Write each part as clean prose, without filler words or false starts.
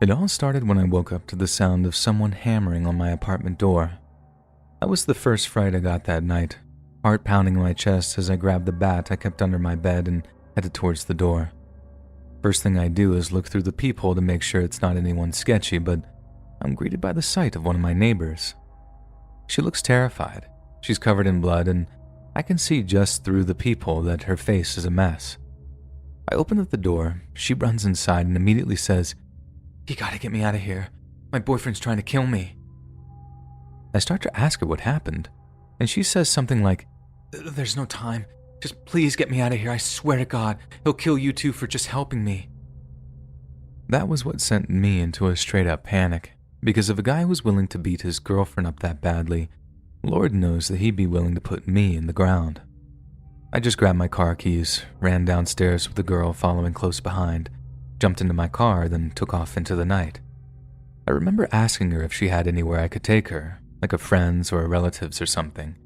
It all started when I woke up to the sound of someone hammering on my apartment door. That was the first fright I got that night, heart pounding in my chest as I grabbed the bat I kept under my bed and headed towards the door. First thing I do is look through the peephole to make sure it's not anyone sketchy, but I'm greeted by the sight of one of my neighbors. She looks terrified. She's covered in blood, and I can see just through the peephole that her face is a mess. I open up the door, she runs inside and immediately says, "You gotta get me out of here. My boyfriend's trying to kill me." I start to ask her what happened, and she says something like, "There's no time. Just please get me out of here. I swear to God, he'll kill you too for just helping me." That was what sent me into a straight-up panic, because if a guy was willing to beat his girlfriend up that badly, Lord knows that he'd be willing to put me in the ground. I just grabbed my car keys, ran downstairs with the girl following close behind, jumped into my car, then took off into the night. I remember asking her if she had anywhere I could take her, like a friend's or a relative's or something.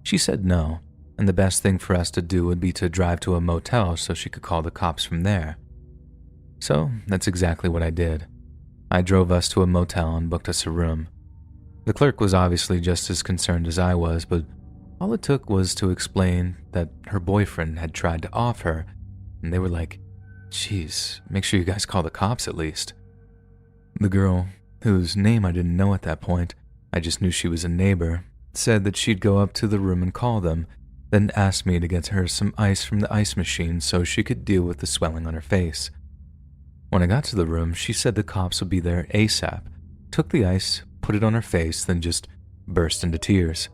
She said no, and the best thing for us to do would be to drive to a motel so she could call the cops from there. So that's exactly what I did. I drove us to a motel and booked us a room. The clerk was obviously just as concerned as I was, but all it took was to explain that her boyfriend had tried to off her, and they were like, "Geez, make sure you guys call the cops at least." The girl, whose name I didn't know at that point, I just knew she was a neighbor, said that she'd go up to the room and call them, then asked me to get her some ice from the ice machine so she could deal with the swelling on her face. When I got to the room, she said the cops would be there ASAP, took the ice, put it on her face, then just burst into tears.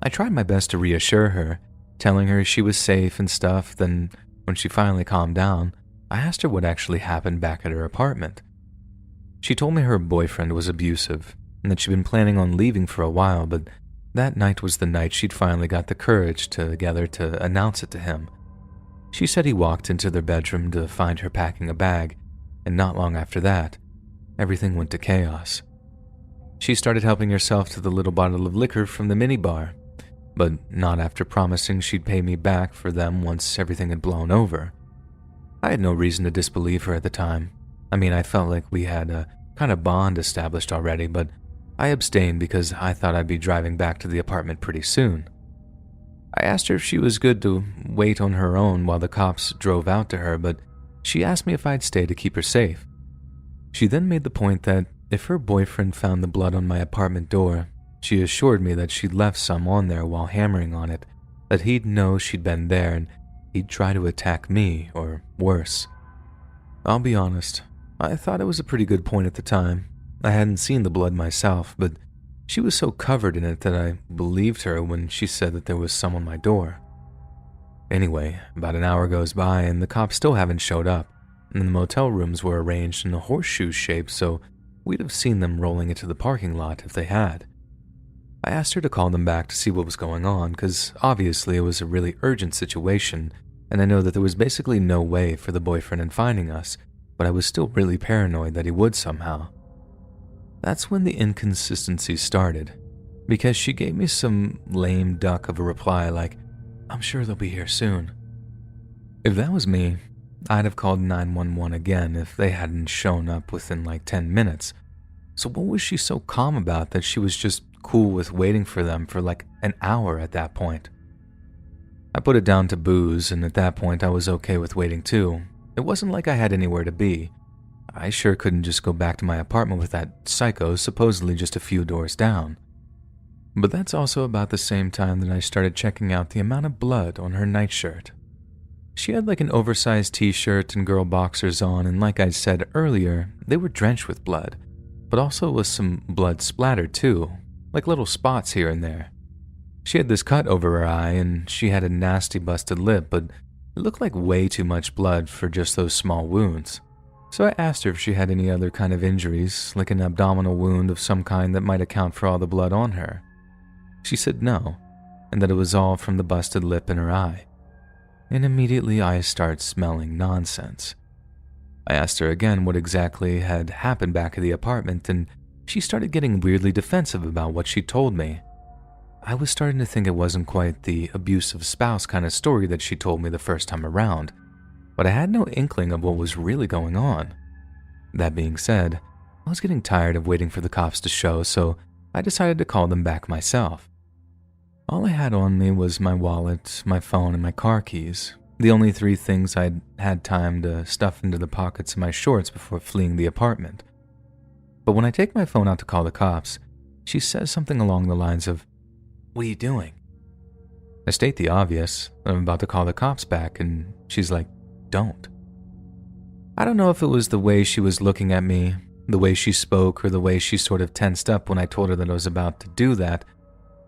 I tried my best to reassure her, telling her she was safe and stuff. Then, when she finally calmed down, I asked her what actually happened back at her apartment. She told me her boyfriend was abusive, and that she'd been planning on leaving for a while, but that night was the night she'd finally got the courage together to announce it to him. She said he walked into their bedroom to find her packing a bag, and not long after that, everything went to chaos. She started helping herself to the little bottle of liquor from the minibar, but not after promising she'd pay me back for them once everything had blown over. I had no reason to disbelieve her at the time. I mean, I felt like we had a kind of bond established already, but I abstained because I thought I'd be driving back to the apartment pretty soon. I asked her if she was good to wait on her own while the cops drove out to her, but she asked me if I'd stay to keep her safe. She then made the point that if her boyfriend found the blood on my apartment door, she assured me that she'd left some on there while hammering on it, that he'd know she'd been there and he'd try to attack me, or worse. I'll be honest, I thought it was a pretty good point at the time. I hadn't seen the blood myself, but she was so covered in it that I believed her when she said that there was some on my door. Anyway, about an hour goes by and the cops still haven't showed up, and the motel rooms were arranged in a horseshoe shape, so we'd have seen them rolling into the parking lot if they had. I asked her to call them back to see what was going on, because obviously it was a really urgent situation, and I know that there was basically no way for the boyfriend in finding us, but I was still really paranoid that he would somehow. That's when the inconsistency started, because she gave me some lame duck of a reply like, "I'm sure they'll be here soon." If that was me, I'd have called 911 again if they hadn't shown up within like 10 minutes. So what was she so calm about that she was just cool with waiting for them for like an hour at that point? I put it down to booze, and at that point I was okay with waiting too. It wasn't like I had anywhere to be. I sure couldn't just go back to my apartment with that psycho supposedly just a few doors down. But that's also about the same time that I started checking out the amount of blood on her nightshirt. She had like an oversized t-shirt and girl boxers on, and like I said earlier, they were drenched with blood, but also with some blood splattered too, like little spots here and there. She had this cut over her eye, and she had a nasty busted lip, but it looked like way too much blood for just those small wounds. So I asked her if she had any other kind of injuries, like an abdominal wound of some kind that might account for all the blood on her. She said no, and that it was all from the busted lip in her eye. And immediately I start smelling nonsense. I asked her again what exactly had happened back at the apartment, and she started getting weirdly defensive about what she told me. I was starting to think it wasn't quite the abusive spouse kind of story that she told me the first time around, but I had no inkling of what was really going on. That being said, I was getting tired of waiting for the cops to show, so I decided to call them back myself. All I had on me was my wallet, my phone, and my car keys, the only three things I'd had time to stuff into the pockets of my shorts before fleeing the apartment. But when I take my phone out to call the cops, she says something along the lines of, "What are you doing?" I state the obvious, I'm about to call the cops back, and she's like, "Don't." I don't know if it was the way she was looking at me, the way she spoke, or the way she sort of tensed up when I told her that I was about to do that,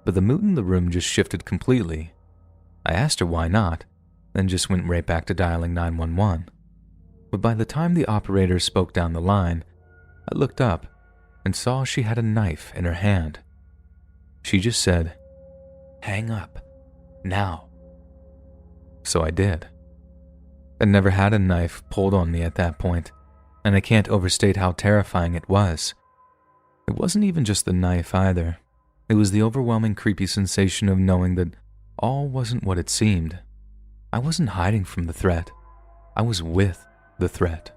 but the mood in the room just shifted completely. I asked her why not, then just went right back to dialing 911. But by the time the operator spoke down the line, I looked up and saw she had a knife in her hand. She just said, "Hang up. Now." So I did. I'd never had a knife pulled on me at that point, and I can't overstate how terrifying it was. It wasn't even just the knife either. It was the overwhelming creepy sensation of knowing that all wasn't what it seemed. I wasn't hiding from the threat. I was with the threat.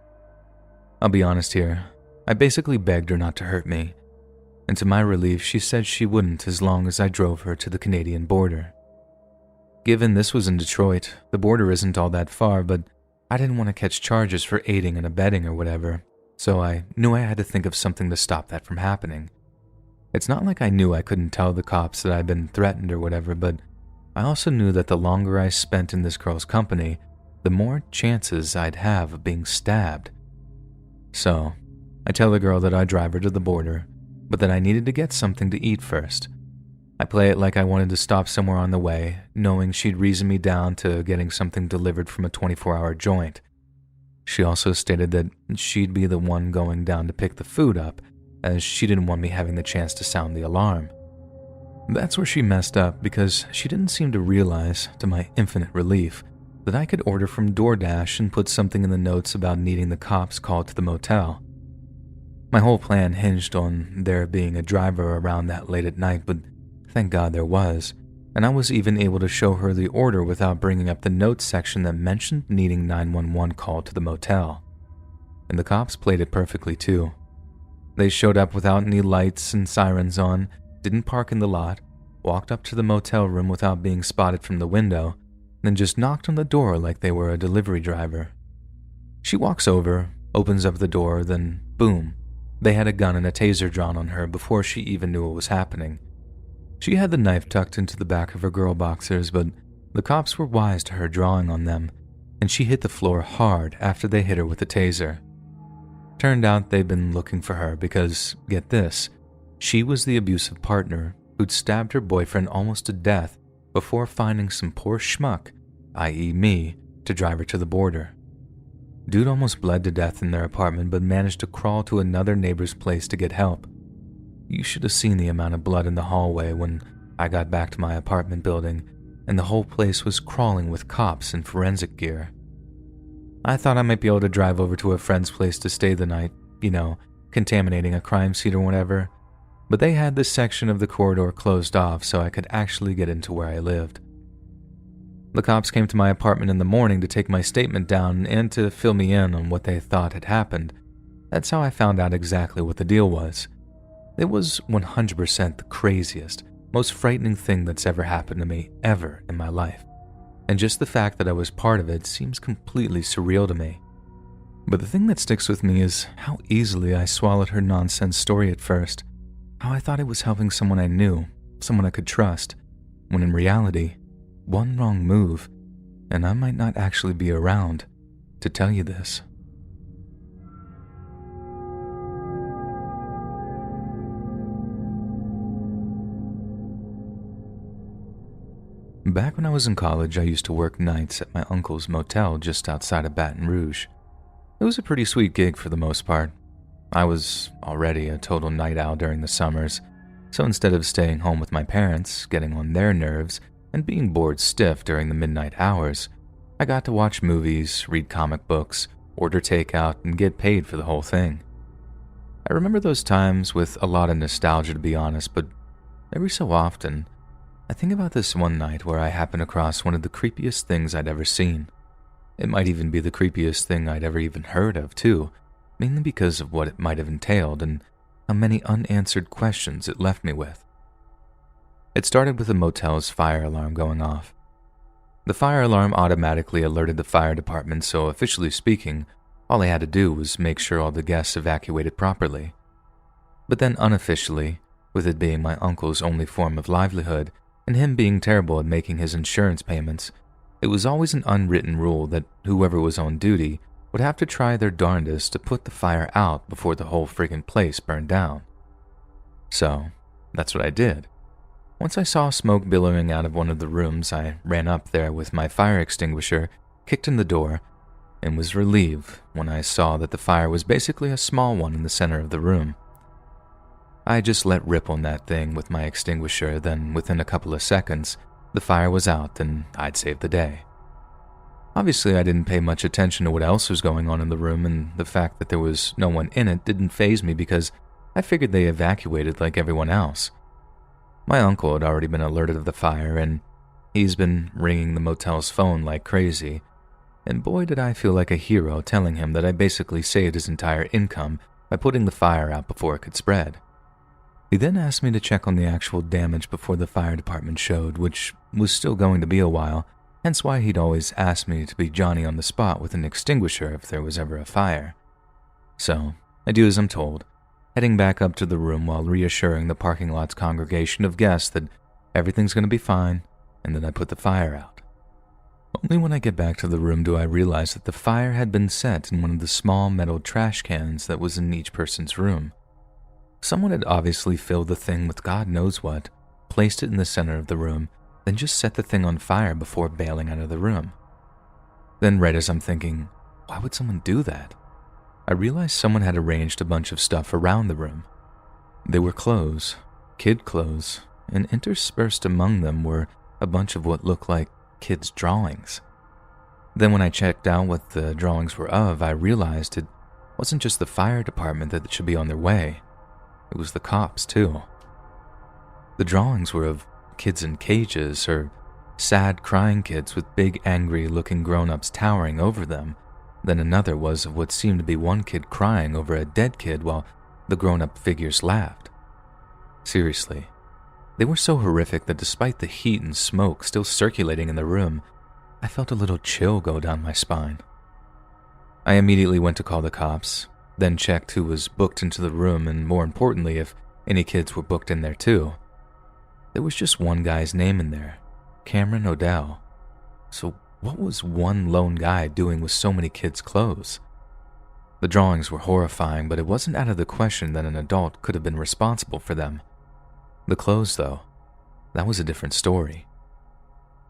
I'll be honest here. I basically begged her not to hurt me, and to my relief, she said she wouldn't as long as I drove her to the Canadian border. Given this was in Detroit, the border isn't all that far, but I didn't want to catch charges for aiding and abetting or whatever, so I knew I had to think of something to stop that from happening. It's not like I knew I couldn't tell the cops that I'd been threatened or whatever, but I also knew that the longer I spent in this girl's company, the more chances I'd have of being stabbed. So, I tell the girl that I'd drive her to the border, but that I needed to get something to eat first. I play it like I wanted to stop somewhere on the way, knowing she'd reason me down to getting something delivered from a 24-hour joint. She also stated that she'd be the one going down to pick the food up, as she didn't want me having the chance to sound the alarm. That's where she messed up, because she didn't seem to realize, to my infinite relief, that I could order from DoorDash and put something in the notes about needing the cops called to the motel. My whole plan hinged on there being a driver around that late at night, but thank God there was, and I was even able to show her the order without bringing up the notes section that mentioned needing 911 called to the motel. And the cops played it perfectly too. They showed up without any lights and sirens on, didn't park in the lot, walked up to the motel room without being spotted from the window, then just knocked on the door like they were a delivery driver. She walks over, opens up the door, then boom, they had a gun and a taser drawn on her before she even knew what was happening. She had the knife tucked into the back of her girl boxers, but the cops were wise to her drawing on them, and she hit the floor hard after they hit her with the taser. Turned out they'd been looking for her because, get this, she was the abusive partner who'd stabbed her boyfriend almost to death before finding some poor schmuck, i.e. me, to drive her to the border. Dude almost bled to death in their apartment but managed to crawl to another neighbor's place to get help. You should have seen the amount of blood in the hallway when I got back to my apartment building, and the whole place was crawling with cops and forensic gear. I thought I might be able to drive over to a friend's place to stay the night, contaminating a crime scene or whatever, but they had this section of the corridor closed off so I could actually get into where I lived. The cops came to my apartment in the morning to take my statement down and to fill me in on what they thought had happened. That's how I found out exactly what the deal was. It was 100% the craziest, most frightening thing that's ever happened to me ever in my life. And just the fact that I was part of it seems completely surreal to me. But the thing that sticks with me is how easily I swallowed her nonsense story at first. How I thought it was helping someone I knew, someone I could trust, when in reality, one wrong move, and I might not actually be around to tell you this. Back when I was in college, I used to work nights at my uncle's motel just outside of Baton Rouge. It was a pretty sweet gig for the most part. I was already a total night owl during the summers, so instead of staying home with my parents, getting on their nerves, and being bored stiff during the midnight hours, I got to watch movies, read comic books, order takeout, and get paid for the whole thing. I remember those times with a lot of nostalgia, to be honest, but every so often, I think about this one night where I happened across one of the creepiest things I'd ever seen. It might even be the creepiest thing I'd ever even heard of, too, mainly because of what it might have entailed and how many unanswered questions it left me with. It started with the motel's fire alarm going off. The fire alarm automatically alerted the fire department, so officially speaking, all I had to do was make sure all the guests evacuated properly. But then unofficially, with it being my uncle's only form of livelihood and him being terrible at making his insurance payments, it was always an unwritten rule that whoever was on duty would have to try their darndest to put the fire out before the whole friggin' place burned down. So, that's what I did. Once I saw smoke billowing out of one of the rooms, I ran up there with my fire extinguisher, kicked in the door, and was relieved when I saw that the fire was basically a small one in the center of the room. I just let rip on that thing with my extinguisher, then within a couple of seconds, the fire was out and I'd saved the day. Obviously, I didn't pay much attention to what else was going on in the room, and the fact that there was no one in it didn't faze me because I figured they evacuated like everyone else. My uncle had already been alerted of the fire, and he's been ringing the motel's phone like crazy, and boy did I feel like a hero telling him that I basically saved his entire income by putting the fire out before it could spread. He then asked me to check on the actual damage before the fire department showed, which was still going to be a while, hence why he'd always asked me to be Johnny on the spot with an extinguisher if there was ever a fire. So, I do as I'm told, heading back up to the room while reassuring the parking lot's congregation of guests that everything's going to be fine and that I put the fire out. Only when I get back to the room do I realize that the fire had been set in one of the small metal trash cans that was in each person's room. Someone had obviously filled the thing with God knows what, placed it in the center of the room, then just set the thing on fire before bailing out of the room. Then right as I'm thinking, why would someone do that? I realized someone had arranged a bunch of stuff around the room. They were clothes, kid clothes, and interspersed among them were a bunch of what looked like kids' drawings. Then when I checked out what the drawings were of, I realized it wasn't just the fire department that should be on their way. It was the cops, too. The drawings were of kids in cages, or sad crying kids with big angry-looking grown-ups towering over them. Then another was of what seemed to be one kid crying over a dead kid while the grown-up figures laughed. Seriously, they were so horrific that despite the heat and smoke still circulating in the room, I felt a little chill go down my spine. I immediately went to call the cops, then checked who was booked into the room and, more importantly, if any kids were booked in there too. There was just one guy's name in there, Cameron Odell. So what was one lone guy doing with so many kids' clothes? The drawings were horrifying, but it wasn't out of the question that an adult could have been responsible for them. The clothes, though, that was a different story.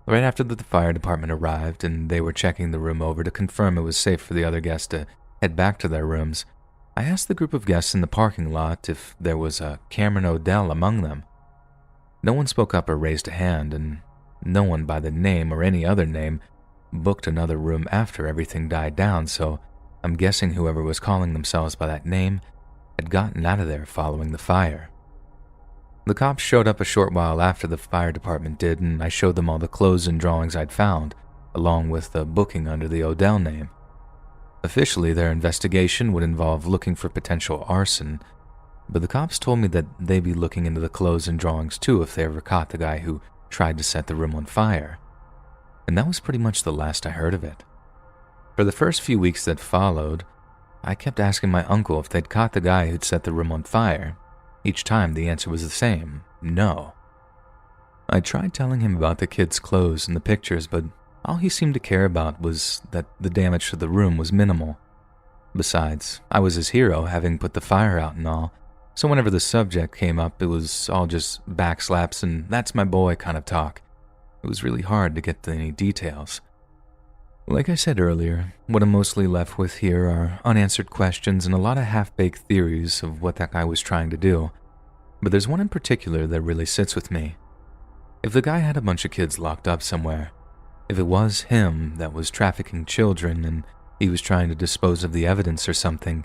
Right after the fire department arrived and they were checking the room over to confirm it was safe for the other guests to head back to their rooms, I asked the group of guests in the parking lot if there was a Cameron Odell among them. No one spoke up or raised a hand, and no one by the name or any other name booked another room after everything died down, so I'm guessing whoever was calling themselves by that name had gotten out of there following the fire. The cops showed up a short while after the fire department did, and I showed them all the clothes and drawings I'd found, along with the booking under the Odell name. Officially, their investigation would involve looking for potential arson, but the cops told me that they'd be looking into the clothes and drawings too if they ever caught the guy who tried to set the room on fire. And that was pretty much the last I heard of it. For the first few weeks that followed, I kept asking my uncle if they'd caught the guy who'd set the room on fire. Each time the answer was the same, no. I tried telling him about the kids' clothes and the pictures, but all he seemed to care about was that the damage to the room was minimal. Besides, I was his hero, having put the fire out and all, so whenever the subject came up, it was all just backslaps and that's my boy kind of talk. It was really hard to get to any details. Like I said earlier, what I'm mostly left with here are unanswered questions and a lot of half-baked theories of what that guy was trying to do. But there's one in particular that really sits with me. If the guy had a bunch of kids locked up somewhere, if it was him that was trafficking children and he was trying to dispose of the evidence or something,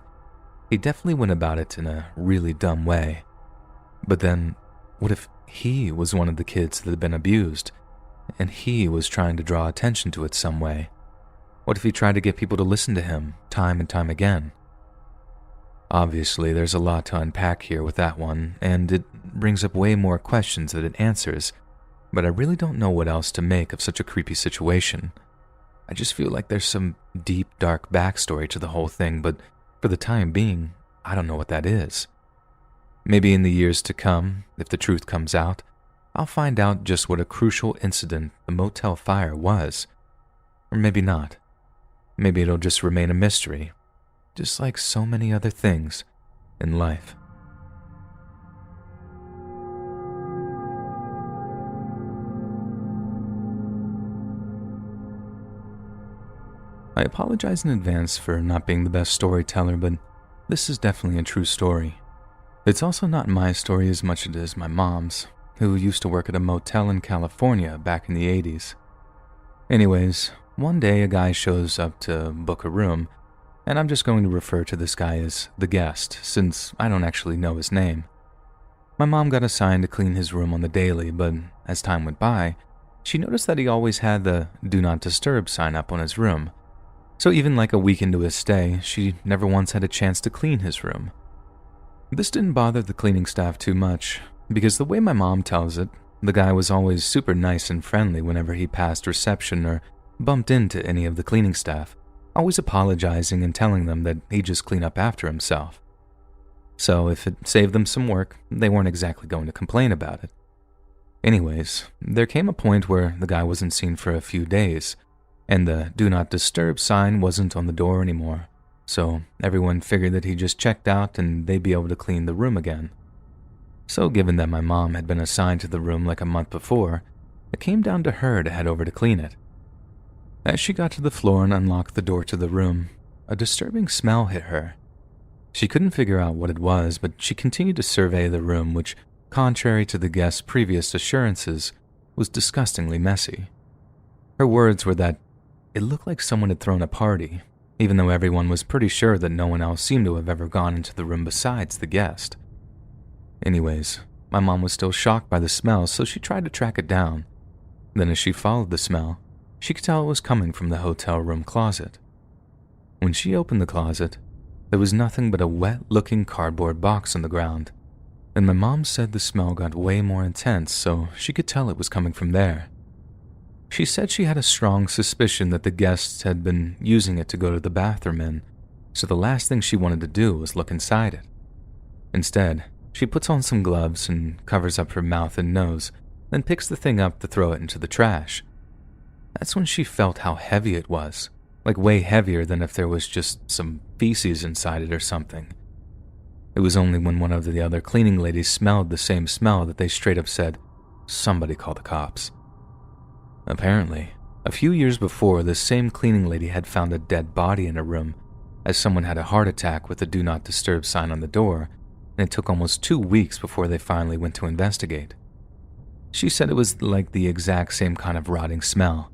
he definitely went about it in a really dumb way. But then, what if he was one of the kids that had been abused, and he was trying to draw attention to it some way? What if he tried to get people to listen to him time and time again? Obviously, there's a lot to unpack here with that one, and it brings up way more questions than it answers, but I really don't know what else to make of such a creepy situation. I just feel like there's some deep, dark backstory to the whole thing, but for the time being, I don't know what that is. Maybe in the years to come, if the truth comes out, I'll find out just what a crucial incident the motel fire was. Or maybe not. Maybe it'll just remain a mystery, just like so many other things in life. I apologize in advance for not being the best storyteller, but this is definitely a true story. It's also not my story as much as it is my mom's, who used to work at a motel in California back in the 80s. Anyways, one day a guy shows up to book a room, and I'm just going to refer to this guy as the guest, since I don't actually know his name. My mom got assigned to clean his room on the daily, but as time went by, she noticed that he always had the "Do Not Disturb" sign up on his room. So even like a week into his stay, she never once had a chance to clean his room. This didn't bother the cleaning staff too much, because the way my mom tells it, the guy was always super nice and friendly whenever he passed reception or bumped into any of the cleaning staff, always apologizing and telling them that he'd just clean up after himself. So if it saved them some work, they weren't exactly going to complain about it. Anyways, there came a point where the guy wasn't seen for a few days, and the "Do Not Disturb" sign wasn't on the door anymore, so everyone figured that he just checked out and they'd be able to clean the room again. So given that my mom had been assigned to the room like a month before, it came down to her to head over to clean it. As she got to the floor and unlocked the door to the room, a disturbing smell hit her. She couldn't figure out what it was, but she continued to survey the room, which, contrary to the guest's previous assurances, was disgustingly messy. Her words were that it looked like someone had thrown a party, even though everyone was pretty sure that no one else seemed to have ever gone into the room besides the guest. Anyways, my mom was still shocked by the smell, so she tried to track it down. Then as she followed the smell, she could tell it was coming from the hotel room closet. When she opened the closet, there was nothing but a wet-looking cardboard box on the ground, and my mom said the smell got way more intense, so she could tell it was coming from there. She said she had a strong suspicion that the guests had been using it to go to the bathroom in, so the last thing she wanted to do was look inside it. Instead, she puts on some gloves and covers up her mouth and nose, then picks the thing up to throw it into the trash. That's when she felt how heavy it was, like way heavier than if there was just some feces inside it or something. It was only when one of the other cleaning ladies smelled the same smell that they straight up said, "Somebody call the cops." Apparently, a few years before, this same cleaning lady had found a dead body in a room, as someone had a heart attack with the "Do Not Disturb" sign on the door, and it took almost 2 weeks before they finally went to investigate. She said it was like the exact same kind of rotting smell.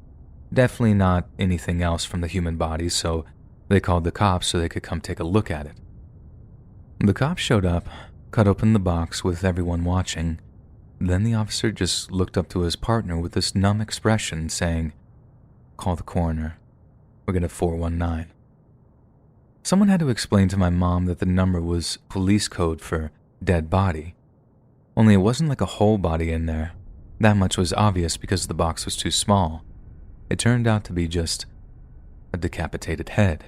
Definitely not anything else from the human body, so they called the cops so they could come take a look at it. The cops showed up, cut open the box with everyone watching. Then the officer just looked up to his partner with this numb expression, saying, "Call the coroner. We're going to 419. Someone had to explain to my mom that the number was police code for dead body. Only it wasn't like a whole body in there. That much was obvious because the box was too small. It turned out to be just a decapitated head.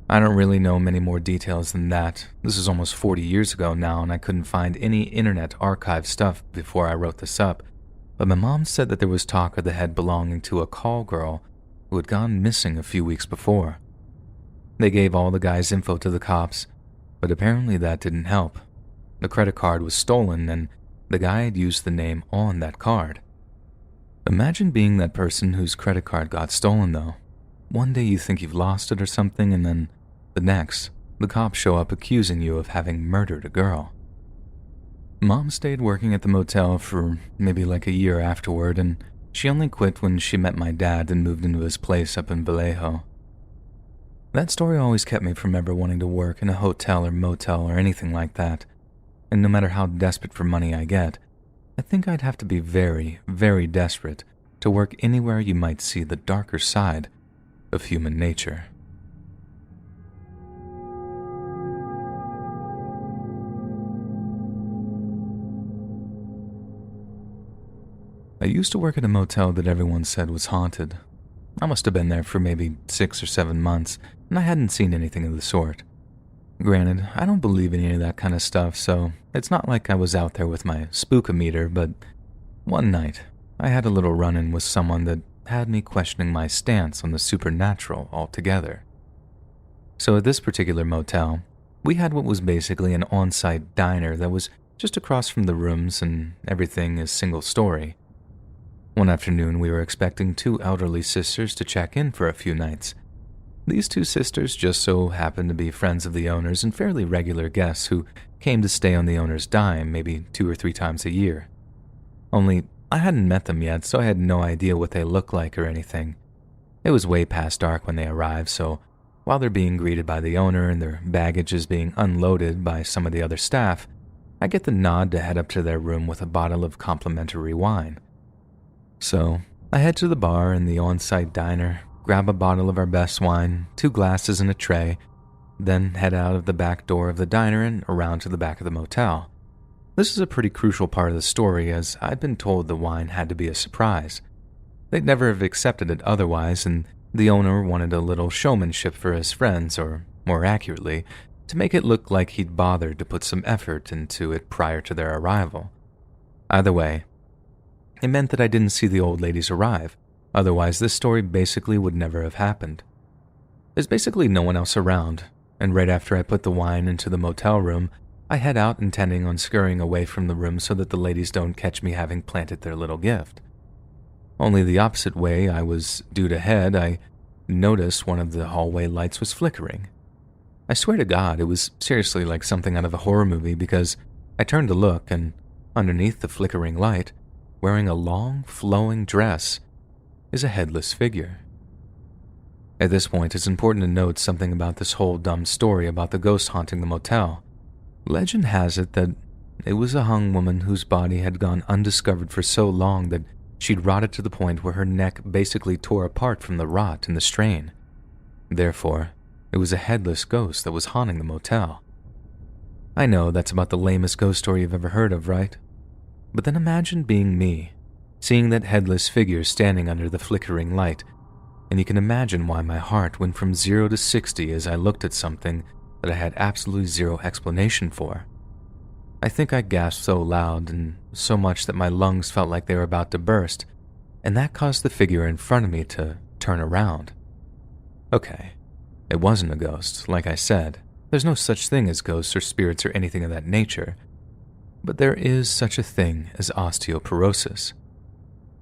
I don't really know many more details than that. This is almost 40 years ago now, and I couldn't find any internet archive stuff before I wrote this up, but my mom said that there was talk of the head belonging to a call girl who had gone missing a few weeks before. They gave all the guy's info to the cops, but apparently that didn't help. The credit card was stolen, and the guy had used the name on that card. Imagine being that person whose credit card got stolen, though. One day you think you've lost it or something, and then the next, the cops show up accusing you of having murdered a girl. Mom stayed working at the motel for maybe like a year afterward, and she only quit when she met my dad and moved into his place up in Vallejo. That story always kept me from ever wanting to work in a hotel or motel or anything like that, and no matter how desperate for money I get, I think I'd have to be very, very desperate to work anywhere you might see the darker side of human nature. I used to work at a motel that everyone said was haunted. I must have been there for maybe 6 or 7 months, and I hadn't seen anything of the sort. Granted, I don't believe in any of that kind of stuff, so it's not like I was out there with my spookometer, but one night, I had a little run-in with someone that had me questioning my stance on the supernatural altogether. So at this particular motel, we had what was basically an on-site diner that was just across from the rooms, and everything is single story. One afternoon, we were expecting 2 elderly sisters to check in for a few nights. These 2 sisters just so happened to be friends of the owners and fairly regular guests who came to stay on the owner's dime maybe 2 or 3 times a year. Only, I hadn't met them yet, so I had no idea what they looked like or anything. It was way past dark when they arrived, so while they're being greeted by the owner and their baggage is being unloaded by some of the other staff, I get the nod to head up to their room with a bottle of complimentary wine. So, I head to the bar in the on-site diner, grab a bottle of our best wine, 2 glasses and a tray, then head out of the back door of the diner and around to the back of the motel. This is a pretty crucial part of the story, as I'd been told the wine had to be a surprise. They'd never have accepted it otherwise, and the owner wanted a little showmanship for his friends, or more accurately, to make it look like he'd bothered to put some effort into it prior to their arrival. Either way, it meant that I didn't see the old ladies arrive, otherwise this story basically would never have happened. There's basically no one else around, and right after I put the wine into the motel room, I head out intending on scurrying away from the room so that the ladies don't catch me having planted their little gift. Only the opposite way I was due to head, I noticed one of the hallway lights was flickering. I swear to God, it was seriously like something out of a horror movie, because I turned to look, and underneath the flickering light, wearing a long, flowing dress, is a headless figure. At this point, it's important to note something about this whole dumb story about the ghost haunting the motel. Legend has it that it was a hung woman whose body had gone undiscovered for so long that she'd rotted to the point where her neck basically tore apart from the rot and the strain. Therefore, it was a headless ghost that was haunting the motel. I know that's about the lamest ghost story you've ever heard of, right? But then imagine being me, seeing that headless figure standing under the flickering light, and you can imagine why my heart went from 0 to 60 as I looked at something that I had absolutely zero explanation for. I think I gasped so loud and so much that my lungs felt like they were about to burst, and that caused the figure in front of me to turn around. Okay, it wasn't a ghost, like I said. There's no such thing as ghosts or spirits or anything of that nature. But there is such a thing as osteoporosis.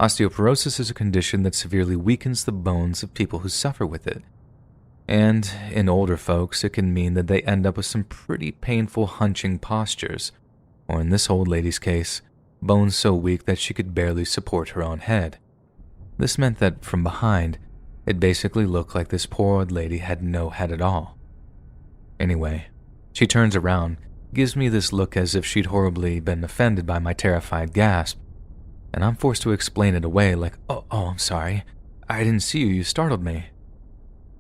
Osteoporosis is a condition that severely weakens the bones of people who suffer with it. And in older folks, it can mean that they end up with some pretty painful hunching postures, or in this old lady's case, bones so weak that she could barely support her own head. This meant that from behind, it basically looked like this poor old lady had no head at all. Anyway, she turns around, gives me this look as if she'd horribly been offended by my terrified gasp, and I'm forced to explain it away like, oh, I'm sorry. I didn't see you, you startled me.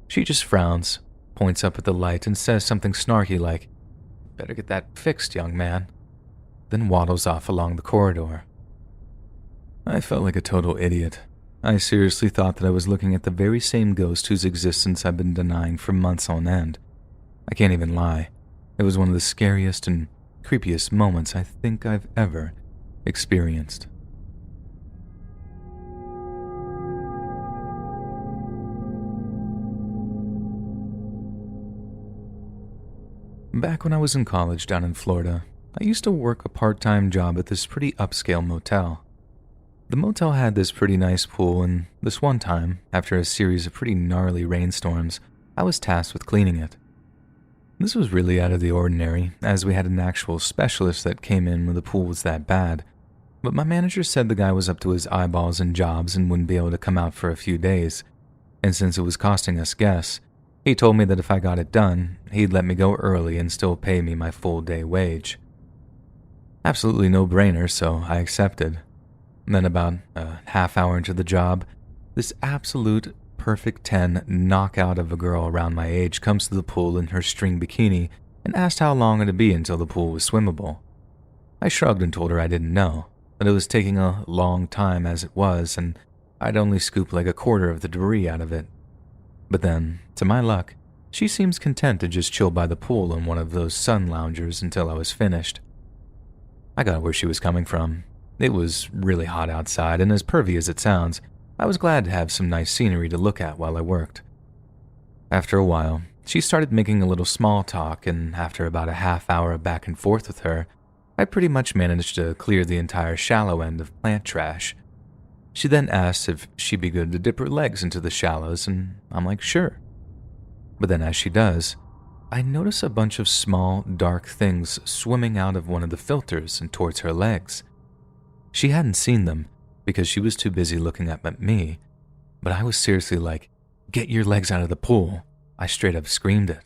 She just frowns, points up at the light, and says something snarky like, better get that fixed, young man, then waddles off along the corridor. I felt like a total idiot. I seriously thought that I was looking at the very same ghost whose existence I've been denying for months on end. I can't even lie. It was one of the scariest and creepiest moments I think I've ever experienced. Back when I was in college down in Florida, I used to work a part-time job at this pretty upscale motel. The motel had this pretty nice pool, and this one time, after a series of pretty gnarly rainstorms, I was tasked with cleaning it. This was really out of the ordinary, as we had an actual specialist that came in when the pool was that bad, but my manager said the guy was up to his eyeballs in jobs and wouldn't be able to come out for a few days, and since it was costing us guests, he told me that if I got it done, he'd let me go early and still pay me my full day wage. Absolutely no-brainer, so I accepted. Then about a half hour into the job, this absolute perfect 10 knockout of a girl around my age comes to the pool in her string bikini and asked how long it'd be until the pool was swimmable. I shrugged and told her I didn't know. that it was taking a long time as it was, and I'd only scooped like a quarter of the debris out of it. But then, to my luck, she seems content to just chill by the pool in one of those sun loungers until I was finished. I got where she was coming from. It was really hot outside, and as pervy as it sounds, I was glad to have some nice scenery to look at while I worked. After a while, she started making a little small talk, and after about a half hour of back and forth with her, I pretty much managed to clear the entire shallow end of plant trash. She then asked if she'd be good to dip her legs into the shallows, and I'm like, sure. But then as she does, I notice a bunch of small, dark things swimming out of one of the filters and towards her legs. She hadn't seen them because she was too busy looking at me, but I was seriously like, "Get your legs out of the pool." I straight up screamed it.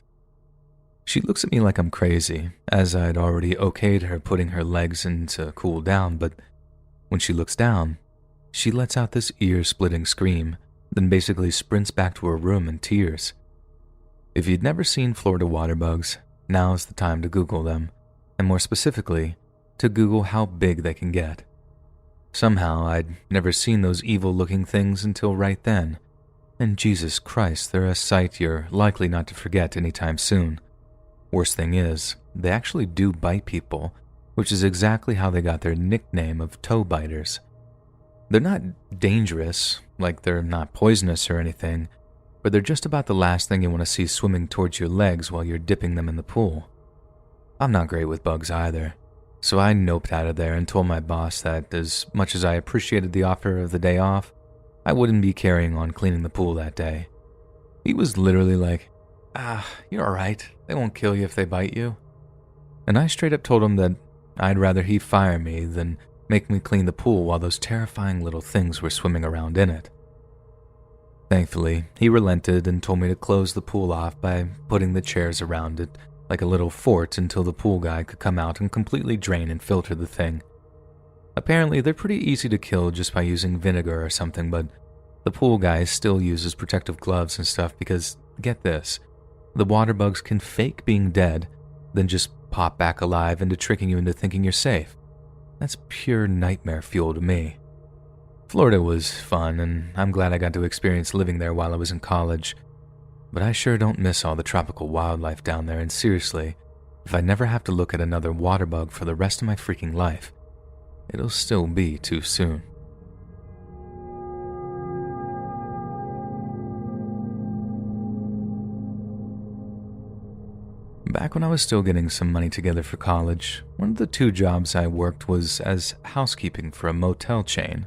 She looks at me like I'm crazy, as I'd already okayed her putting her legs in to cool down, but when she looks down, she lets out this ear-splitting scream, then basically sprints back to her room in tears. If you'd never seen Florida water bugs, now's the time to Google them, and more specifically, to Google how big they can get. Somehow, I'd never seen those evil-looking things until right then, and Jesus Christ, they're a sight you're likely not to forget anytime soon. Worst thing is, they actually do bite people, which is exactly how they got their nickname of toe biters. They're not dangerous, like they're not poisonous or anything, but they're just about the last thing you want to see swimming towards your legs while you're dipping them in the pool. I'm not great with bugs either, so I noped out of there and told my boss that as much as I appreciated the offer of the day off, I wouldn't be carrying on cleaning the pool that day. He was literally like, you're alright, they won't kill you if they bite you. And I straight up told him that I'd rather he fire me than make me clean the pool while those terrifying little things were swimming around in it. Thankfully, he relented and told me to close the pool off by putting the chairs around it like a little fort until the pool guy could come out and completely drain and filter the thing. Apparently, they're pretty easy to kill just by using vinegar or something, but the pool guy still uses protective gloves and stuff because, get this, the water bugs can fake being dead, then just pop back alive into tricking you into thinking you're safe. That's pure nightmare fuel to me. Florida was fun, and I'm glad I got to experience living there while I was in college. But I sure don't miss all the tropical wildlife down there, and seriously, if I never have to look at another water bug for the rest of my freaking life, it'll still be too soon. Back when I was still getting some money together for college, one of the 2 jobs I worked was as housekeeping for a motel chain.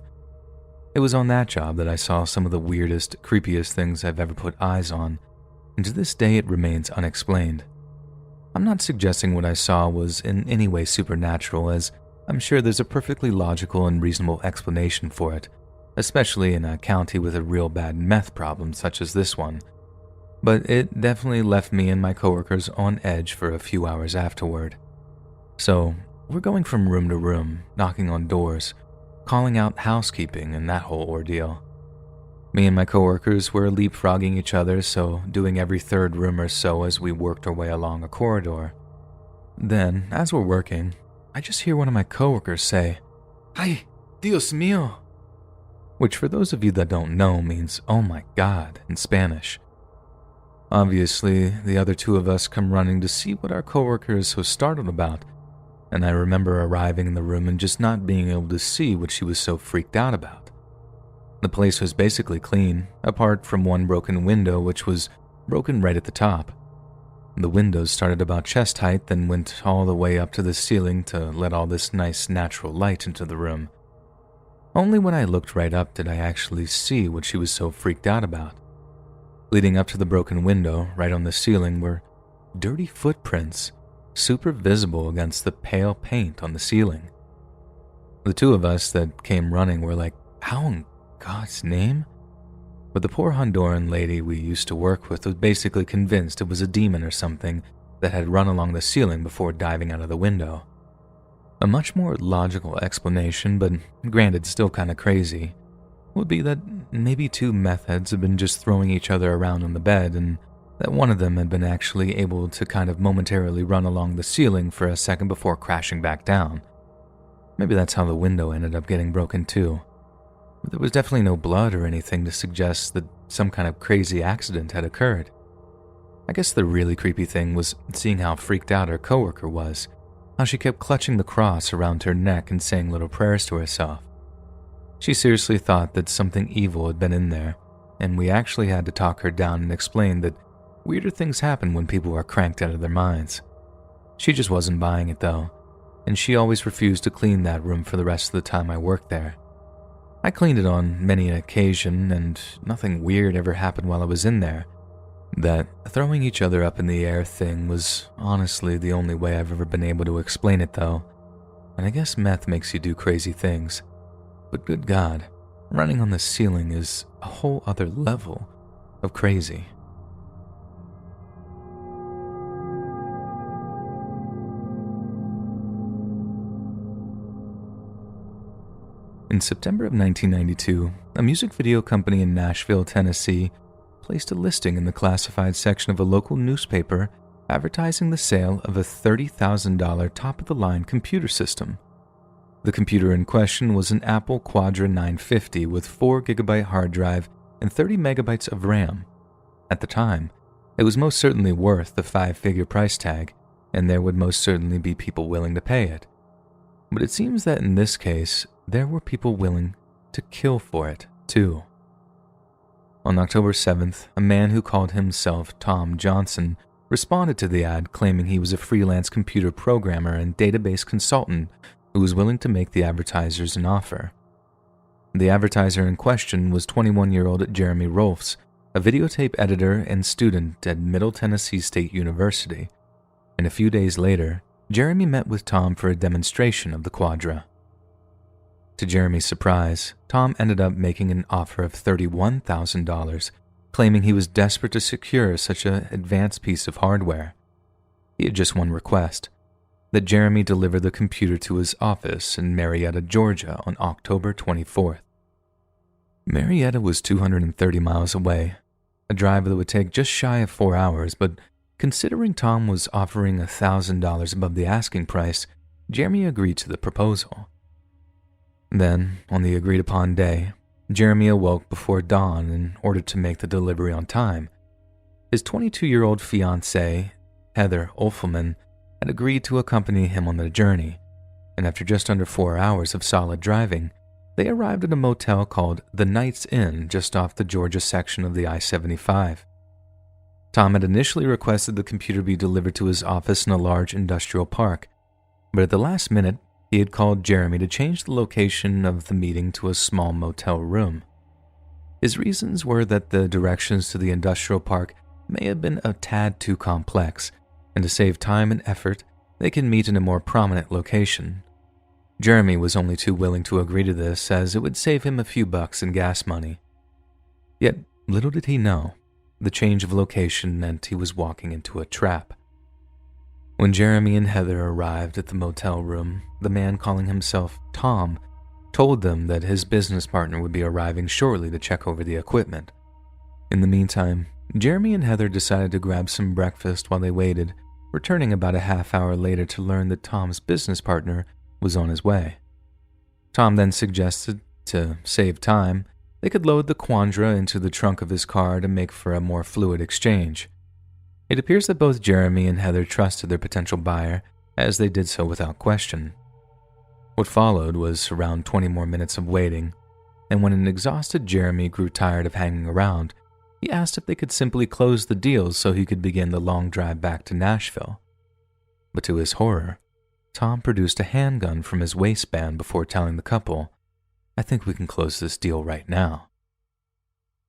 It was on that job that I saw some of the weirdest, creepiest things I've ever put eyes on, and to this day it remains unexplained. I'm not suggesting what I saw was in any way supernatural, as I'm sure there's a perfectly logical and reasonable explanation for it, especially in a county with a real bad meth problem such as this one. But it definitely left me and my coworkers on edge for a few hours afterward. So, we're going from room to room, knocking on doors, calling out housekeeping and that whole ordeal. Me and my coworkers were leapfrogging each other, so doing every 3rd room or so as we worked our way along a corridor. Then, as we're working, I just hear one of my coworkers say, "Ay, Dios mío," which for those of you that don't know means "oh my God" in Spanish. Obviously, the other 2 of us come running to see what our coworker is so startled about, and I remember arriving in the room and just not being able to see what she was so freaked out about. The place was basically clean, apart from one broken window which was broken right at the top. The windows started about chest height, then went all the way up to the ceiling to let all this nice natural light into the room. Only when I looked right up did I actually see what she was so freaked out about. Leading up to the broken window, right on the ceiling, were dirty footprints, super visible against the pale paint on the ceiling. The 2 of us that came running were like, "How in God's name?" But the poor Honduran lady we used to work with was basically convinced it was a demon or something that had run along the ceiling before diving out of the window. A much more logical explanation, but granted still kinda crazy, would be that maybe 2 meth heads had been just throwing each other around on the bed, and that one of them had been actually able to kind of momentarily run along the ceiling for a second before crashing back down. Maybe that's how the window ended up getting broken too. But there was definitely no blood or anything to suggest that some kind of crazy accident had occurred. I guess the really creepy thing was seeing how freaked out her coworker was, how she kept clutching the cross around her neck and saying little prayers to herself. She seriously thought that something evil had been in there, and we actually had to talk her down and explain that weirder things happen when people are cranked out of their minds. She just wasn't buying it though, and she always refused to clean that room for the rest of the time I worked there. I cleaned it on many an occasion, and nothing weird ever happened while I was in there. That throwing each other up in the air thing was honestly the only way I've ever been able to explain it though, and I guess meth makes you do crazy things. But good God, running on the ceiling is a whole other level of crazy. In September of 1992, a music video company in Nashville, Tennessee, placed a listing in the classified section of a local newspaper advertising the sale of a $30,000 top-of-the-line computer system. The computer in question was an Apple Quadra 950 with 4GB hard drive and 30 megabytes of RAM. At the time, it was most certainly worth the 5-figure price tag, and there would most certainly be people willing to pay it. But it seems that in this case, there were people willing to kill for it, too. On October 7th, a man who called himself Tom Johnson responded to the ad claiming he was a freelance computer programmer and database consultant who was willing to make the advertisers an offer. The advertiser in question was 21-year-old Jeremy Rolfs, a videotape editor and student at Middle Tennessee State University, and a few days later, Jeremy met with Tom for a demonstration of the Quadra. To Jeremy's surprise, Tom ended up making an offer of $31,000, claiming he was desperate to secure such an advanced piece of hardware. He had just one request, that Jeremy deliver the computer to his office in Marietta, Georgia on October 24th. Marietta was 230 miles away, a drive that would take just shy of 4 hours, but considering Tom was offering $1,000 above the asking price, Jeremy agreed to the proposal. Then, on the agreed-upon day, Jeremy awoke before dawn in order to make the delivery on time. His 22-year-old fiancée, Heather Olfelman, had agreed to accompany him on the journey, and after just under 4 hours of solid driving, they arrived at a motel called the Knights Inn just off the Georgia section of the I-75. Tom had initially requested the computer be delivered to his office in a large industrial park, but at the last minute, he had called Jeremy to change the location of the meeting to a small motel room. His reasons were that the directions to the industrial park may have been a tad too complex, and to save time and effort, they could meet in a more prominent location. Jeremy was only too willing to agree to this, as it would save him a few bucks in gas money. Yet, little did he know, the change of location meant he was walking into a trap. When Jeremy and Heather arrived at the motel room, the man calling himself Tom told them that his business partner would be arriving shortly to check over the equipment. In the meantime, Jeremy and Heather decided to grab some breakfast while they waited, returning about a half hour later to learn that Tom's business partner was on his way. Tom then suggested, to save time, they could load the Quadra into the trunk of his car to make for a more fluid exchange. It appears that both Jeremy and Heather trusted their potential buyer, as they did so without question. What followed was around 20 more minutes of waiting, and when an exhausted Jeremy grew tired of hanging around, he asked if they could simply close the deal so he could begin the long drive back to Nashville. But to his horror, Tom produced a handgun from his waistband before telling the couple, "I think we can close this deal right now."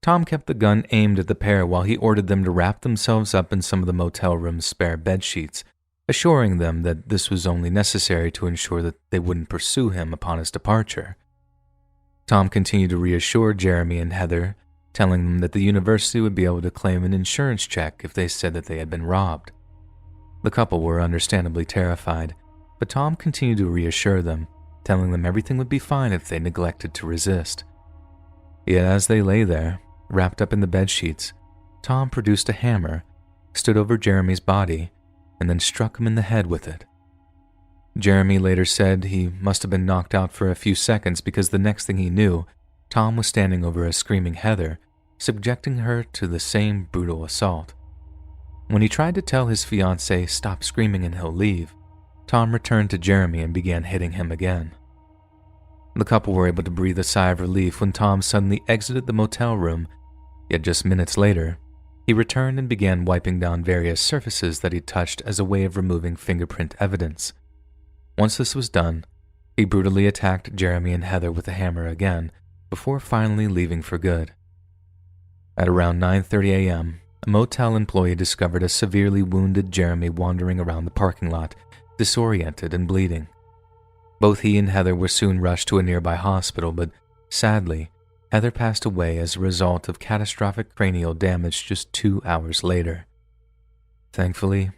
Tom kept the gun aimed at the pair while he ordered them to wrap themselves up in some of the motel room's spare bed sheets, assuring them that this was only necessary to ensure that they wouldn't pursue him upon his departure. Tom continued to reassure Jeremy and Heather, telling them that the university would be able to claim an insurance check if they said that they had been robbed. The couple were understandably terrified, but Tom continued to reassure them, telling them everything would be fine if they neglected to resist. Yet as they lay there, wrapped up in the bed sheets, Tom produced a hammer, stood over Jeremy's body, and then struck him in the head with it. Jeremy later said he must have been knocked out for a few seconds because the next thing he knew, Tom was standing over a screaming Heather, subjecting her to the same brutal assault. When he tried to tell his fiancée stop screaming and he'll leave, Tom returned to Jeremy and began hitting him again. The couple were able to breathe a sigh of relief when Tom suddenly exited the motel room, yet just minutes later, he returned and began wiping down various surfaces that he touched as a way of removing fingerprint evidence. Once this was done, he brutally attacked Jeremy and Heather with a hammer again, before finally leaving for good. At around 9:30 a.m., a motel employee discovered a severely wounded Jeremy wandering around the parking lot, disoriented and bleeding. Both he and Heather were soon rushed to a nearby hospital, but sadly, Heather passed away as a result of catastrophic cranial damage just 2 hours later. Thankfully,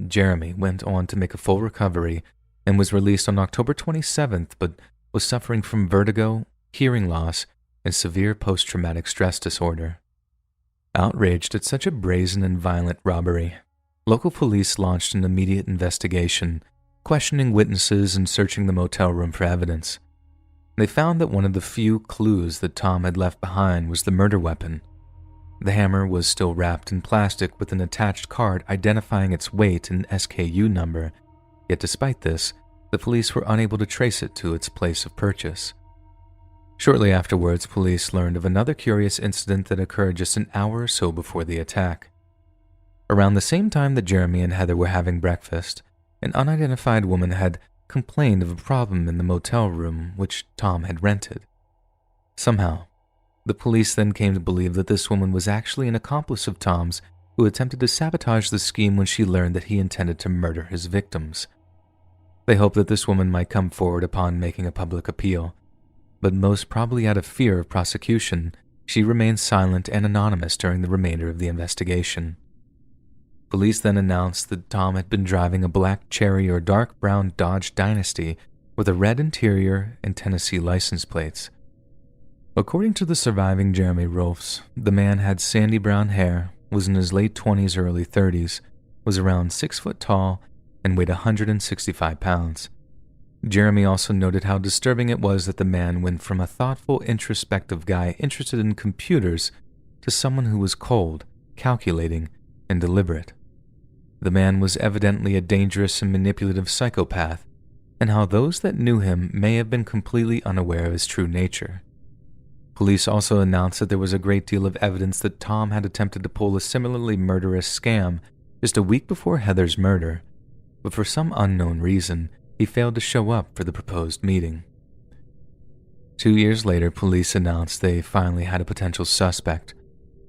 Jeremy went on to make a full recovery and was released on October 27th, but was suffering from vertigo, hearing loss, and severe post-traumatic stress disorder. Outraged at such a brazen and violent robbery, local police launched an immediate investigation, questioning witnesses and searching the motel room for evidence. They found that one of the few clues that Tom had left behind was the murder weapon. The hammer was still wrapped in plastic with an attached card identifying its weight and SKU number, yet despite this, the police were unable to trace it to its place of purchase. Shortly afterwards, police learned of another curious incident that occurred just an hour or so before the attack. Around the same time that Jeremy and Heather were having breakfast, an unidentified woman had complained of a problem in the motel room which Tom had rented. Somehow, the police then came to believe that this woman was actually an accomplice of Tom's who attempted to sabotage the scheme when she learned that he intended to murder his victims. They hoped that this woman might come forward upon making a public appeal, but most probably out of fear of prosecution, she remained silent and anonymous during the remainder of the investigation. Police then announced that Tom had been driving a black cherry or dark brown Dodge Dynasty with a red interior and Tennessee license plates. According to the surviving Jeremy Rolfs, the man had sandy brown hair, was in his late 20s or early 30s, was around 6 foot tall, and weighed 165 pounds. Jeremy also noted how disturbing it was that the man went from a thoughtful, introspective guy interested in computers to someone who was cold, calculating, and deliberate. The man was evidently a dangerous and manipulative psychopath, and how those that knew him may have been completely unaware of his true nature. Police also announced that there was a great deal of evidence that Tom had attempted to pull a similarly murderous scam just a week before Heather's murder, but for some unknown reason, he failed to show up for the proposed meeting. 2 years later, police announced they finally had a potential suspect,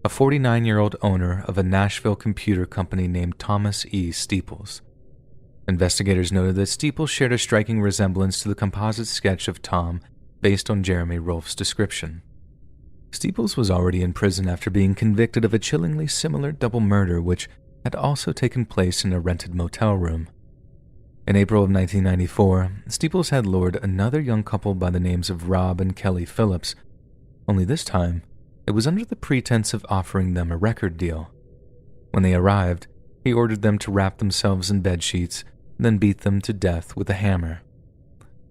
a 49-year-old owner of a Nashville computer company named Thomas E. Steeples. Investigators noted that Steeples shared a striking resemblance to the composite sketch of Tom based on Jeremy Rolfe's description. Steeples was already in prison after being convicted of a chillingly similar double murder which had also taken place in a rented motel room. In April of 1994, Steeples had lured another young couple by the names of Rob and Kelly Phillips, only this time, it was under the pretense of offering them a record deal. When they arrived, he ordered them to wrap themselves in bed sheets, then beat them to death with a hammer.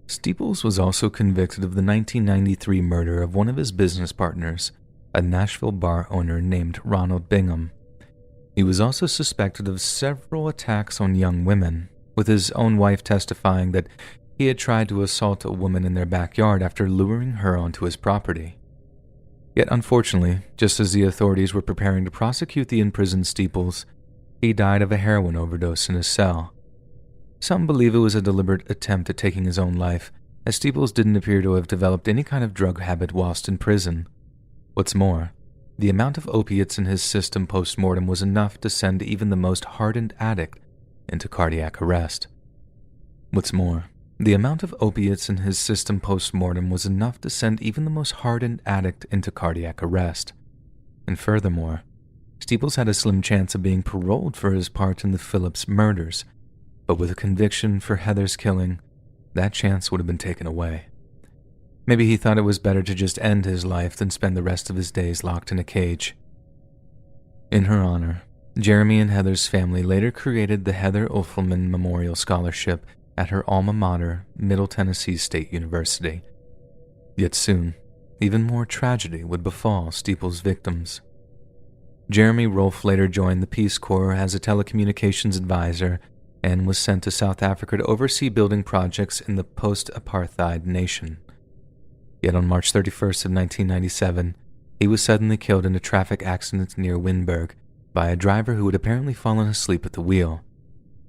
Steeples was also convicted of the 1993 murder of one of his business partners, a Nashville bar owner named Ronald Bingham. He was also suspected of several attacks on young women, with his own wife testifying that he had tried to assault a woman in their backyard after luring her onto his property. Yet unfortunately, just as the authorities were preparing to prosecute the imprisoned Steeples, he died of a heroin overdose in his cell. Some believe it was a deliberate attempt at taking his own life, as Steeples didn't appear to have developed any kind of drug habit whilst in prison. What's more, the amount of opiates in his system post-mortem was enough to send even the most hardened addict into cardiac arrest. And furthermore, Steeples had a slim chance of being paroled for his part in the Phillips murders, but with a conviction for Heather's killing, that chance would have been taken away. Maybe he thought it was better to just end his life than spend the rest of his days locked in a cage. In her honor, Jeremy and Heather's family later created the Heather Uffelman Memorial Scholarship at her alma mater, Middle Tennessee State University. Yet soon, even more tragedy would befall Steeple's victims. Jeremy Rolfe later joined the Peace Corps as a telecommunications advisor and was sent to South Africa to oversee building projects in the post-apartheid nation. Yet on March 31st of 1997, he was suddenly killed in a traffic accident near Wynberg by a driver who had apparently fallen asleep at the wheel.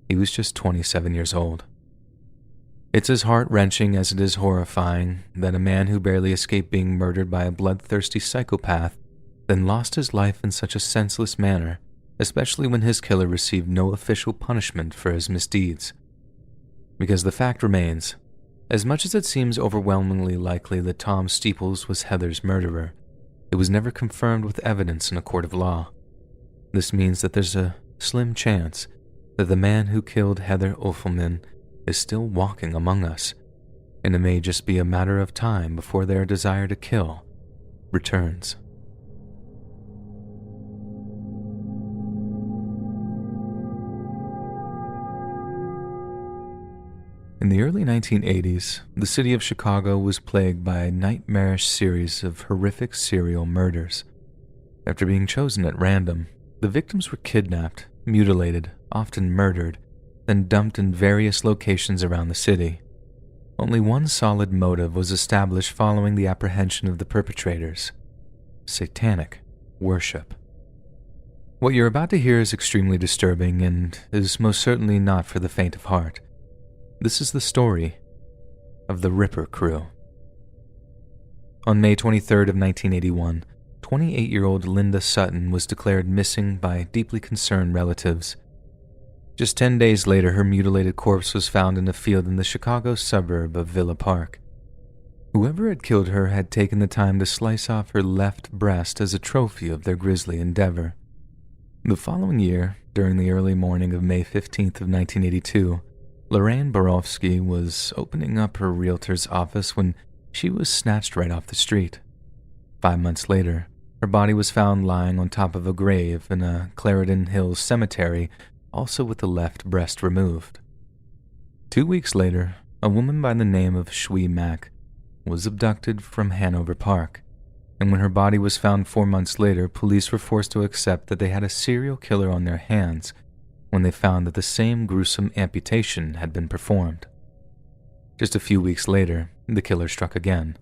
He was just 27 years old. It's as heart-wrenching as it is horrifying that a man who barely escaped being murdered by a bloodthirsty psychopath then lost his life in such a senseless manner, especially when his killer received no official punishment for his misdeeds. Because the fact remains, as much as it seems overwhelmingly likely that Tom Steeples was Heather's murderer, it was never confirmed with evidence in a court of law. This means that there's a slim chance that the man who killed Heather Uffelman is still walking among us, and it may just be a matter of time before their desire to kill returns. In the early 1980s, the city of Chicago was plagued by a nightmarish series of horrific serial murders. After being chosen at random, the victims were kidnapped, mutilated, often murdered, then dumped in various locations around the city. Only one solid motive was established following the apprehension of the perpetrators: satanic worship. What you're about to hear is extremely disturbing and is most certainly not for the faint of heart. This is the story of the Ripper Crew. On May 23rd of 1981, 28-year-old Linda Sutton was declared missing by deeply concerned relatives. Just 10 days later, her mutilated corpse was found in a field in the Chicago suburb of Villa Park. Whoever had killed her had taken the time to slice off her left breast as a trophy of their grisly endeavor. The following year, during the early morning of May 15th of 1982, Lorraine Borofsky was opening up her realtor's office when she was snatched right off the street. 5 months later, her body was found lying on top of a grave in a Clarendon Hills cemetery, also with the left breast removed. 2 weeks later, a woman by the name of Shui Mack was abducted from Hanover Park, and when her body was found 4 months later, police were forced to accept that they had a serial killer on their hands when they found that the same gruesome amputation had been performed. Just a few weeks later, the killer struck again,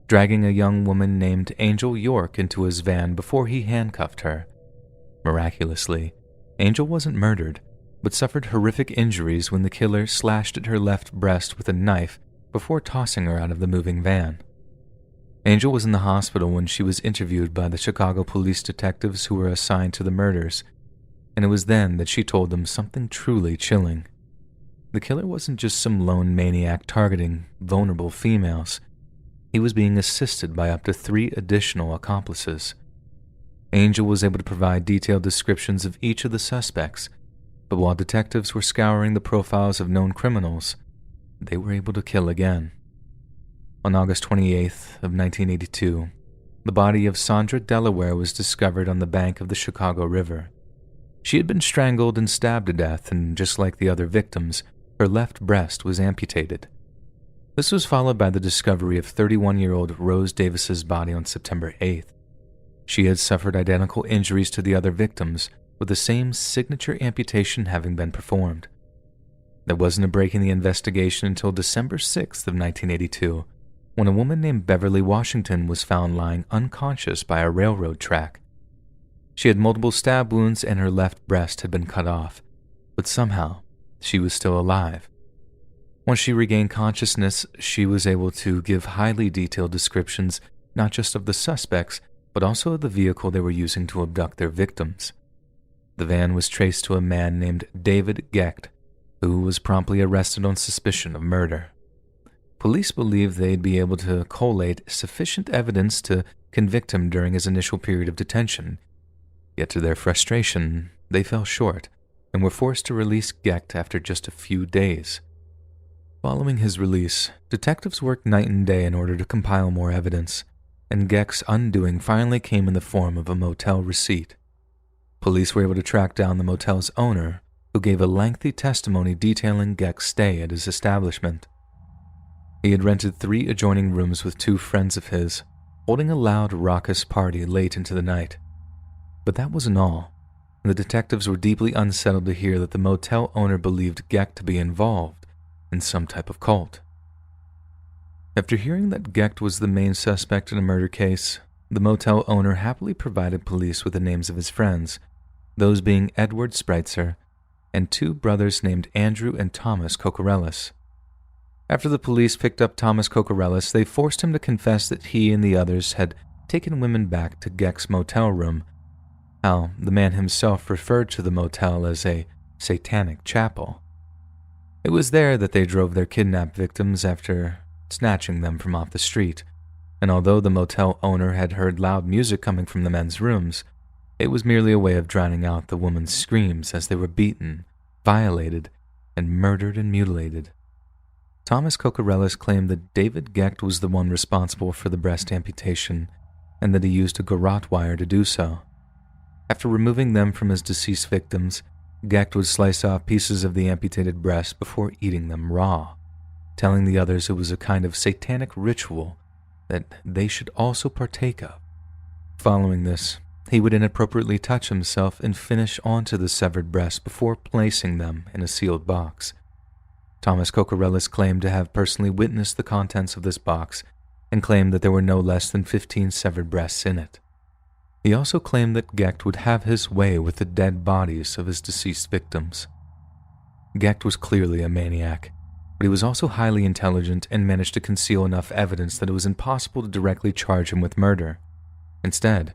dragging a young woman named Angel York into his van before he handcuffed her. Miraculously, Angel wasn't murdered, but suffered horrific injuries when the killer slashed at her left breast with a knife before tossing her out of the moving van. Angel was in the hospital when she was interviewed by the Chicago police detectives who were assigned to the murders, and it was then that she told them something truly chilling. The killer wasn't just some lone maniac targeting vulnerable females. He was being assisted by up to 3 additional accomplices. Angel was able to provide detailed descriptions of each of the suspects, but while detectives were scouring the profiles of known criminals, they were able to kill again. On August 28th of 1982, the body of Sandra Delaware was discovered on the bank of the Chicago River. She had been strangled and stabbed to death, and just like the other victims, her left breast was amputated. This was followed by the discovery of 31-year-old Rose Davis's body on September 8th. She had suffered identical injuries to the other victims, with the same signature amputation having been performed. There wasn't a break in the investigation until December 6th of 1982, when a woman named Beverly Washington was found lying unconscious by a railroad track. She had multiple stab wounds and her left breast had been cut off, but somehow she was still alive. Once she regained consciousness, she was able to give highly detailed descriptions not just of the suspects, but also of the vehicle they were using to abduct their victims. The van was traced to a man named David Gecht, who was promptly arrested on suspicion of murder. Police believed they'd be able to collate sufficient evidence to convict him during his initial period of detention. Yet to their frustration, they fell short and were forced to release Gecht after just a few days. Following his release, detectives worked night and day in order to compile more evidence, and Gecht's undoing finally came in the form of a motel receipt. Police were able to track down the motel's owner, who gave a lengthy testimony detailing Geck's stay at his establishment. He had rented 3 adjoining rooms with 2 friends of his, holding a loud, raucous party late into the night. But that wasn't all. The detectives were deeply unsettled to hear that the motel owner believed Geck to be involved in some type of cult. After hearing that Geck was the main suspect in a murder case, the motel owner happily provided police with the names of his friends, those being Edward Spreitzer and 2 brothers named Andrew and Thomas Kokorellis. After the police picked up Thomas Kokorellis, they forced him to confess that he and the others had taken women back to Geck's motel room, how the man himself referred to the motel as a satanic chapel. It was there that they drove their kidnapped victims after snatching them from off the street, and although the motel owner had heard loud music coming from the men's rooms, it was merely a way of drowning out the women's screams as they were beaten, violated, and murdered and mutilated. Thomas Kokorellis claimed that David Geck was the one responsible for the breast amputation and that he used a garrote wire to do so. After removing them from his deceased victims, Geck would slice off pieces of the amputated breast before eating them raw, telling the others it was a kind of satanic ritual that they should also partake of. Following this, he would inappropriately touch himself and finish onto the severed breast before placing them in a sealed box. Thomas Kokorellis claimed to have personally witnessed the contents of this box and claimed that there were no less than 15 severed breasts in it. He also claimed that Geck would have his way with the dead bodies of his deceased victims. Geck was clearly a maniac, but he was also highly intelligent and managed to conceal enough evidence that it was impossible to directly charge him with murder. Instead,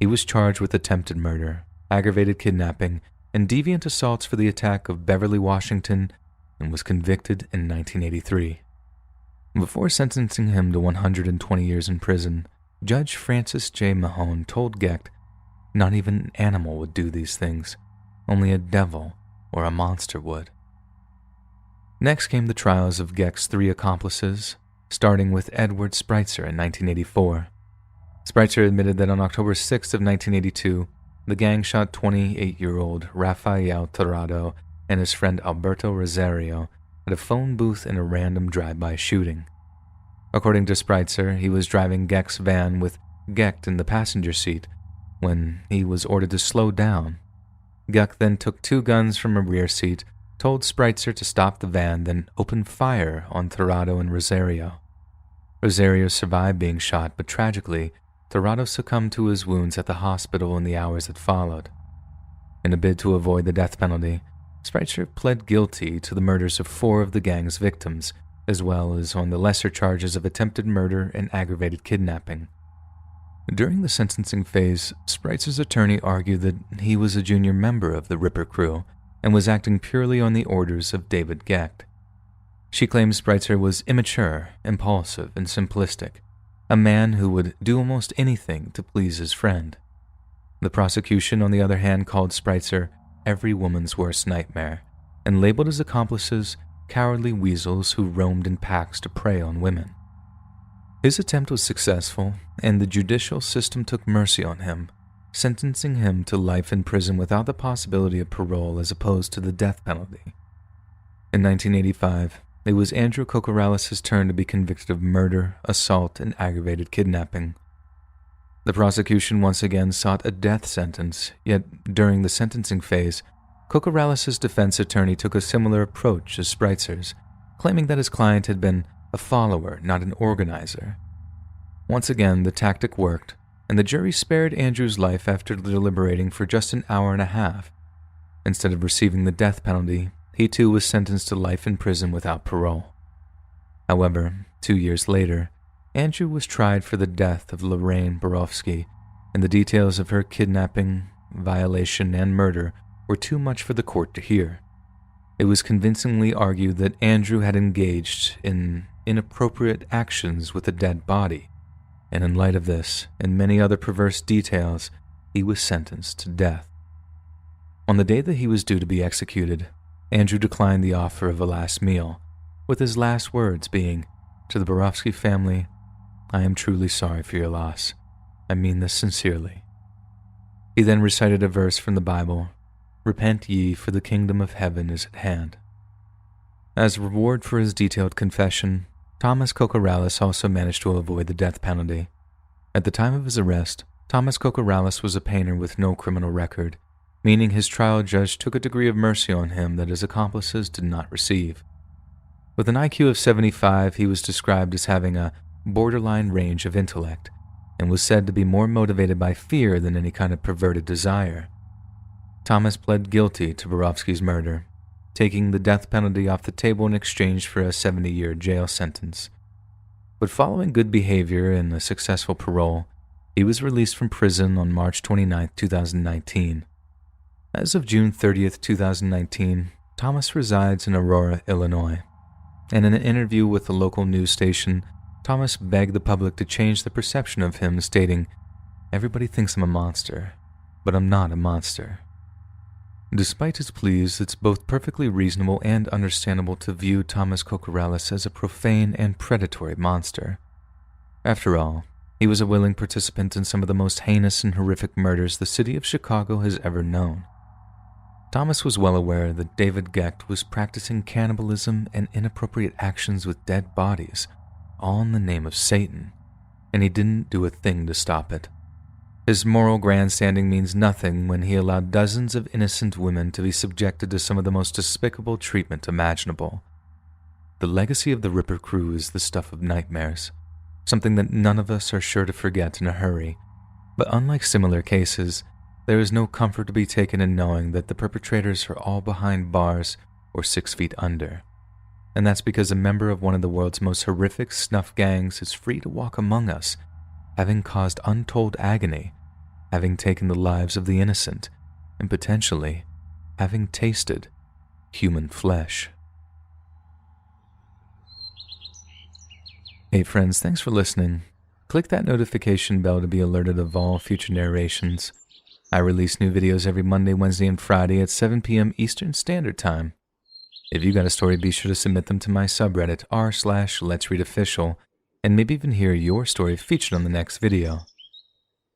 he was charged with attempted murder, aggravated kidnapping, and deviant assaults for the attack of Beverly, Washington, and was convicted in 1983. Before sentencing him to 120 years in prison, Judge Francis J. Mahone told Geck, "Not even an animal would do these things. Only a devil or a monster would." Next came the trials of Geck's 3 accomplices, starting with Edward Spreitzer in 1984. Spreitzer admitted that on October 6th of 1982, the gang shot 28-year-old Rafael Tirado and his friend Alberto Rosario at a phone booth in a random drive-by shooting. According to Spreitzer, he was driving Geck's van with Geck in the passenger seat when he was ordered to slow down. Geck then took 2 guns from a rear seat, told Spreitzer to stop the van, then opened fire on Tirado and Rosario. Rosario survived being shot, but tragically, Tirado succumbed to his wounds at the hospital in the hours that followed. In a bid to avoid the death penalty, Spreitzer pled guilty to the murders of 4 of the gang's victims, as well as on the lesser charges of attempted murder and aggravated kidnapping. During the sentencing phase, Spreitzer's attorney argued that he was a junior member of the Ripper crew and was acting purely on the orders of David Geck. She claimed Spreitzer was immature, impulsive, and simplistic, a man who would do almost anything to please his friend. The prosecution, on the other hand, called Spreitzer every woman's worst nightmare and labeled his accomplices cowardly weasels who roamed in packs to prey on women. His attempt was successful, and the judicial system took mercy on him, sentencing him to life in prison without the possibility of parole as opposed to the death penalty. In 1985, it was Andrew Kokorellis' turn to be convicted of murder, assault, and aggravated kidnapping. The prosecution once again sought a death sentence, yet during the sentencing phase, Kokorellis' defense attorney took a similar approach as Spreitzer's, claiming that his client had been a follower, not an organizer. Once again, the tactic worked, and the jury spared Andrew's life after deliberating for just an hour and a half. Instead of receiving the death penalty, he too was sentenced to life in prison without parole. However, 2 years later, Andrew was tried for the death of Lorraine Borofsky, and the details of her kidnapping, violation, and murder were too much for the court to hear. It was convincingly argued that Andrew had engaged in inappropriate actions with a dead body, and in light of this and many other perverse details, he was sentenced to death. On the day that he was due to be executed, Andrew declined the offer of a last meal, with his last words being, "To the Borofsky family, I am truly sorry for your loss. I mean this sincerely." He then recited a verse from the Bible, Repent ye, for the kingdom of heaven is at hand. As a reward for his detailed confession, Thomas Kokorales also managed to avoid the death penalty. At the time of his arrest, Thomas Kokorales was a painter with no criminal record, meaning his trial judge took a degree of mercy on him that his accomplices did not receive. With an IQ of 75, he was described as having a borderline range of intellect, and was said to be more motivated by fear than any kind of perverted desire. Thomas pled guilty to Borowski's murder, taking the death penalty off the table in exchange for a 70-year jail sentence. But following good behavior and a successful parole, he was released from prison on March 29, 2019. As of June 30, 2019, Thomas resides in Aurora, Illinois. And in an interview with a local news station, Thomas begged the public to change the perception of him, stating, "Everybody thinks I'm a monster, but I'm not a monster." Despite his pleas, it's both perfectly reasonable and understandable to view Thomas Kokorales as a profane and predatory monster. After all, he was a willing participant in some of the most heinous and horrific murders the city of Chicago has ever known. Thomas was well aware that David Gecht was practicing cannibalism and inappropriate actions with dead bodies, all in the name of Satan, and he didn't do a thing to stop it. His moral grandstanding means nothing when he allowed dozens of innocent women to be subjected to some of the most despicable treatment imaginable. The legacy of the Ripper crew is the stuff of nightmares, something that none of us are sure to forget in a hurry. But unlike similar cases, there is no comfort to be taken in knowing that the perpetrators are all behind bars or 6 feet under. And that's because a member of one of the world's most horrific snuff gangs is free to walk among us, having caused untold agony, having taken the lives of the innocent, and potentially having tasted human flesh. Hey friends, thanks for listening. Click that notification bell to be alerted of all future narrations. I release new videos every Monday, Wednesday, and Friday at 7 p.m. Eastern Standard Time. If you got a story, be sure to submit them to my subreddit r/Let'sReadOfficial, and maybe even hear your story featured on the next video.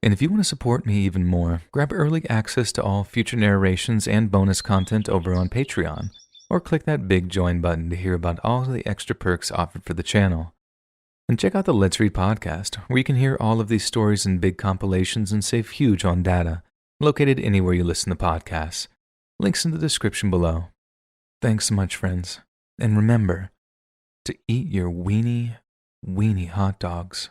And if you want to support me even more, grab early access to all future narrations and bonus content over on Patreon, or click that big join button to hear about all of the extra perks offered for the channel. And check out the Let's Read podcast, where you can hear all of these stories in big compilations and save huge on data, located anywhere you listen to podcasts. Links in the description below. Thanks so much, friends, and remember to eat your weenie hot dogs.